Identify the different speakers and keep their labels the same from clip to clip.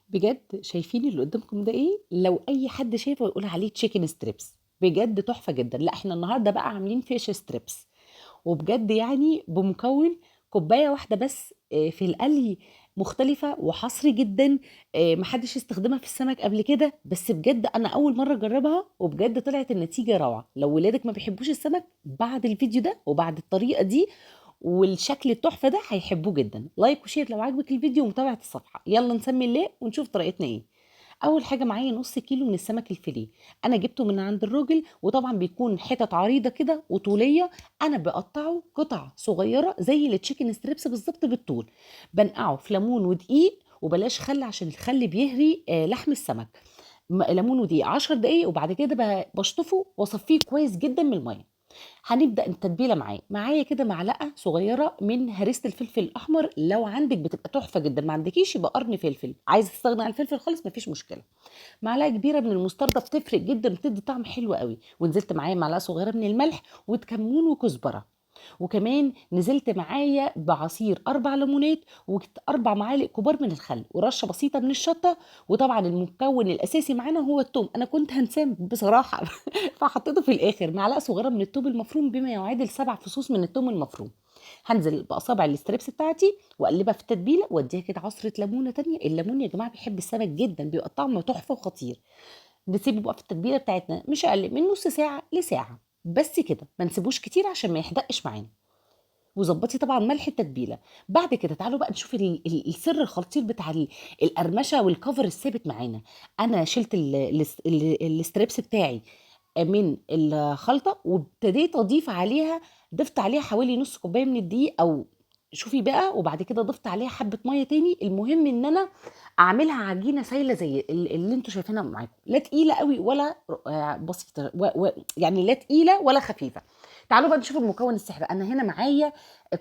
Speaker 1: بجد شايفين اللي قدامكم ده ايه؟ لو اي حد شايفه يقول عليه تشيكن ستريبس، بجد تحفه جدا. لا احنا النهارده بقى عاملين فيش ستريبس، وبجد يعني بمكون كوبايه واحده بس. في القلي مختلفه وحصري جدا. محدش استخدمها في السمك قبل كده، بس بجد انا اول مره اجربها، وبجد طلعت النتيجه روعه. لو ولادك ما بيحبوش السمك، بعد الفيديو ده وبعد الطريقه دي والشكل التحفه ده هيحبوه جدا. لايك وشير لو عجبك الفيديو، ومتابعه الصفحه. يلا نسمي الله ونشوف طريقتنا ايه. اول حاجه معايا نص كيلو من السمك الفيليه. انا جبته من عند الراجل، وطبعا بيكون حتت عريضه كده وطوليه. انا بقطعه قطع صغيره زي التشيكن ستريبس بالظبط بالطول. بنقعه في ليمون ودقيق، وبلاش خل عشان الخل بيهري لحم السمك. ليمون ودقيق 10 دقايق، وبعد كده بشطفه واصفيه كويس جدا من الميه. هنبدأ التتبيلة معايا كده معلقة صغيرة من هريسة الفلفل الأحمر. لو عندك بتبقى تحفة جدا، ما عندكيش يبقى قرن فلفل. عايز تستغنى عن الفلفل خالص مفيش مشكلة. معلقة كبيرة من المستردة بتفرق جدا، بتدي طعم حلو قوي. ونزلت معايا معلقة صغيرة من الملح وكمون وكزبرة. وكمان نزلت معايا بعصير 4 ليمونات، واربع معالق كبار من الخل، ورشه بسيطه من الشطه. وطبعا المكون الاساسي معانا هو الثوم، انا كنت هنساه بصراحه فحطيته في الاخر. معلقه صغيره من الثوم المفروم بما يعادل 7 فصوص من الثوم المفروم. هنزل باصابع الاستريبس بتاعتي واقلبها في التتبيله، واديها كده عصره ليمونه تانية. الليمون يا جماعه بيحب السمك جدا، بيبقى طعمه تحفه وخطير. نسيبه بقى في التتبيله بتاعتنا مش اقل من نص ساعه لساعه، بس كده. ما نسيبوش كتير عشان ما يحدقش معانا. وظبطي طبعا ملح التتبيله. بعد كده تعالوا بقى نشوف السر الخطير بتاع القرمشه والكفر الثابت معانا. انا شلت الستريبس بتاعي من الخلطه، وابتديت اضيف عليها. ضفت عليها حوالي نص كوبايه من الدقيق، او شوفي بقى. وبعد كده ضفت عليها حبه ميه تاني. المهم ان انا اعملها عجينه سايله زي اللي انتوا شايفينها معاكم، لا تقيله قوي ولا بسيطه يعني لا تقيله ولا خفيفه. تعالوا بقى نشوف المكون السحري. انا هنا معايا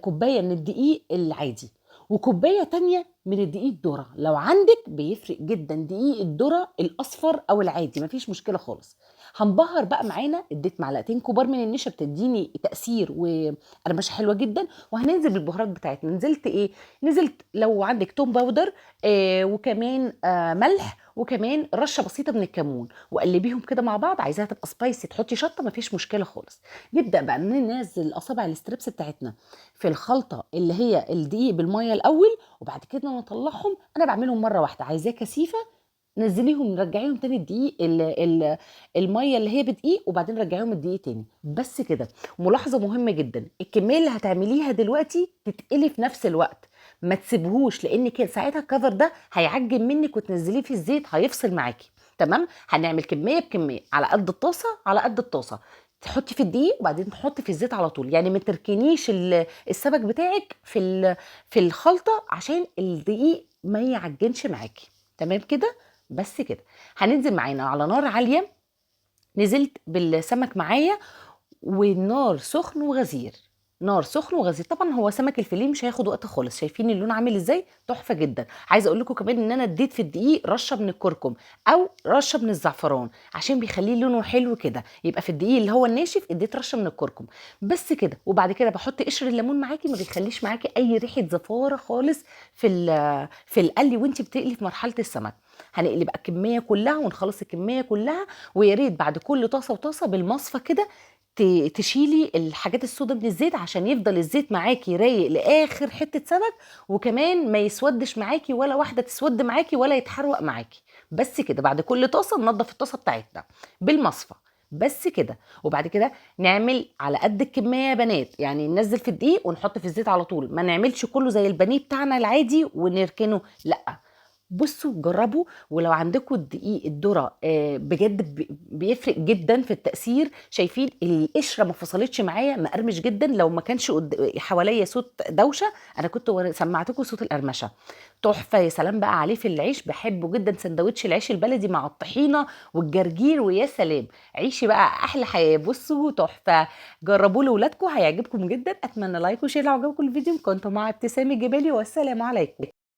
Speaker 1: كوبايه من الدقيق العادي، وكوبايه تانية من الدقيق الذره. لو عندك بيفرق جدا دقيق الذره الاصفر او العادي، مفيش مشكله خالص. هنبهر بقى معانا. اديت معلقتين كبار من النشا بتديني تاثير وقرمشه حلوه جدا. وهننزل بالبهارات بتاعتنا. نزلت ايه؟ نزلت لو عندك توم باودر، وكمان ملح، وكمان رشه بسيطه من الكمون. وقلبيهم كده مع بعض. عايزاها تبقى سبايسي تحطي شطه، مفيش مشكله خالص. نبدا بقى ننزل اصابع الستريبس بتاعتنا في الخلطه اللي هي الدقيق بالميه الاول، وبعد كده نطلعهم. انا بعملهم مره واحده، عايزاه كثيفه نزليهم رجعيهم تاني الدقيق الميه اللي هي بدقيق، وبعدين رجعيهم الدقيق تاني. بس كده. ملاحظه مهمه جدا، الكميه اللي هتعمليها دلوقتي تتقلي في نفس الوقت. ما تسيبهوش، لان كده ساعتها الكفر ده هيعجن منك، وتنزليه في الزيت هيفصل معاكي. تمام. هنعمل كميه بكميه على قد الطاسه على قد الطاسه. تحطي في الدقيق وبعدين تحطي في الزيت على طول. يعني ما تركنيش السمك بتاعك في الخلطه عشان الدقيق ما يعجنش معاكي. تمام كده. بس كده. هننزل معانا على نار عاليه. نزلت بالسمك معايا، والنار سخن وغزير. نار سخن وغزير. طبعا هو سمك الفيليه مش هياخد وقت خالص. شايفين اللون عامل ازاي؟ تحفه جدا. عايزه اقول لكم كمان ان انا اديت في الدقيق رشه من الكركم او رشه من الزعفران، عشان بيخليه لونه حلو كده. يبقى في الدقيق اللي هو الناشف اديت رشه من الكركم. بس كده. وبعد كده بحط قشر الليمون معاكي، ما بيخليش معاكي اي ريحه زفاره خالص في القلي وانت بتقلي في مرحله السمك. هنقلي بقى الكميه كلها ونخلص الكميه كلها. ويا ريت بعد كل طاسه وطاسه بالمصفى كده تشيلي الحاجات السوداء من الزيت، عشان يفضل الزيت معاكي رايق لاخر حته سمك. وكمان ما يسودش معاكي، ولا واحده تسود معاكي، ولا يتحروق معاكي. بس كده. بعد كل طاسه ننضف الطاسه بتاعتنا بالمصفى. بس كده. وبعد كده نعمل على قد الكميه يا بنات. يعني ننزل في الدقيق ونحط في الزيت على طول. ما نعملش كله زي البانيه بتاعنا العادي ونركنه، لا. بصوا جربوا. ولو عندكم الدقيق الذره بجد بيفرق جدا في التأثير. شايفين القشره ما فصلتش معايا، مقرمش جدا. لو ما كانش حواليا صوت دوشه انا كنت سمعتكم صوت القرمشه. تحفه. يا سلام بقى عليه في العيش، بحبه جدا. سندوتش العيش البلدي مع الطحينه والجرجير، ويا سلام. عيشي بقى احلى حياه. بصوا تحفه. جربوه لاولادكم هيعجبكم جدا. اتمنى لايك وشير لو عجبكم الفيديو. كنت مع ابتسام الجبالي، والسلام عليكم.